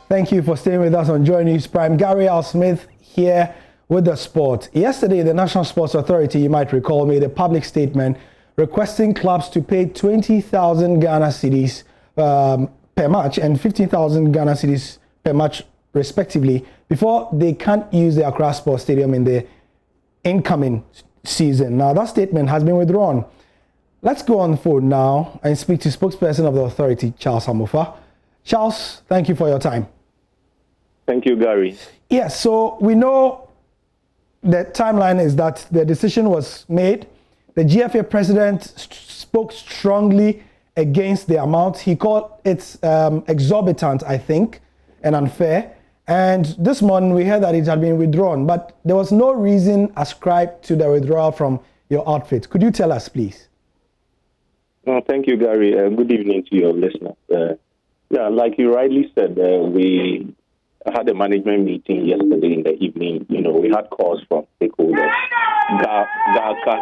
Thank you for staying with us on Joy News Prime. Gary Al Smith here with the sport. Yesterday, the National Sports Authority, you might recall, made a public statement requesting clubs to pay 20,000 Ghana cedis per match and 15,000 Ghana cedis per match, respectively, before they can't use the Accra Sports Stadium in the incoming season. Now, that statement has been withdrawn. Let's go on the phone now and speak to spokesperson of the authority, Charles Amofa. Charles, thank you for your time. Thank you, Gary. Yes, so we know the timeline is that the decision was made. The GFA president spoke strongly against the amount. He called it exorbitant, I think, and unfair. And this morning we heard that it had been withdrawn, but there was no reason ascribed to the withdrawal from your outfit. Could you tell us, please? No, thank you, Gary. Good evening to your listeners. Yeah, like you rightly said, we had a management meeting yesterday in the evening. You know, we had calls from stakeholders, GALCA,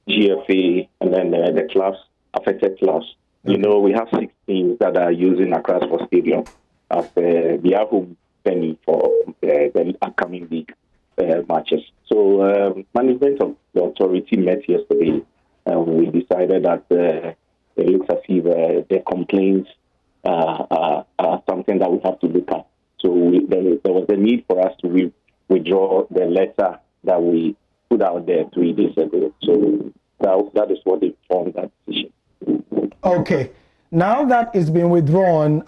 GFA, and then the clubs, affected clubs. You know, we have 6 teams that are using Accra Sports Stadium as their home venue for the upcoming league matches. So management of the authority met yesterday, and we decided that it looks as if the complaints are something that we have to look at. So there was a need for us to withdraw the letter that we put out there 3 days ago. So that is what informed that decision. Okay. Now that it's been withdrawn,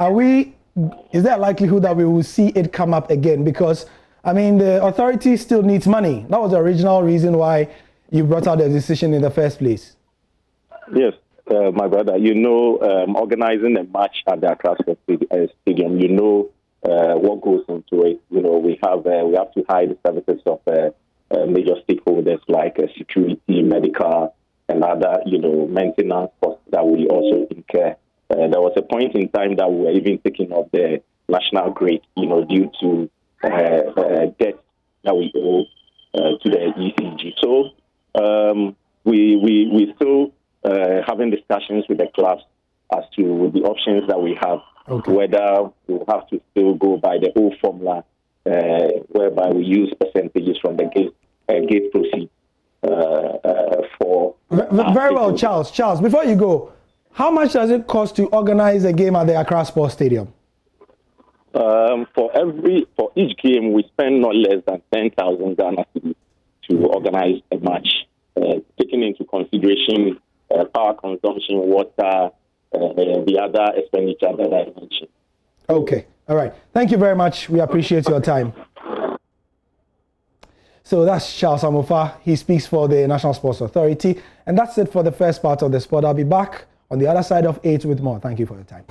is there a likelihood that we will see it come up again? Because, I mean, the authority still needs money. That was the original reason why you brought out the decision in the first place. Yes, my brother. You know, organizing a match at the Accra Sports Stadium, you know what goes into it. You know, we have to hire the services of major stakeholders like security, medical, and other, you know, maintenance costs that we also incur. There was a point in time that we were even taking up the national grid, you know, due to debt that we owe to the ECG. So we still having discussions with the clubs as to the options that we have, whether we'll have to still go by the old formula, whereby we use percentages from the gate proceeds. Very well, Charles. Charles, before you go, how much does it cost to organize a game at the Accra Sports Stadium? For each game, we spend not less than 10,000 Ghana cedis to organize a match, taking into consideration power consumption, water, the other expenditure that I mentioned. Okay, all right. Thank you very much. We appreciate your time. So that's Charles Amofa. He speaks for the National Sports Authority. And that's it for the first part of the spot. I'll be back on the other side of 8 with more. Thank you for your time.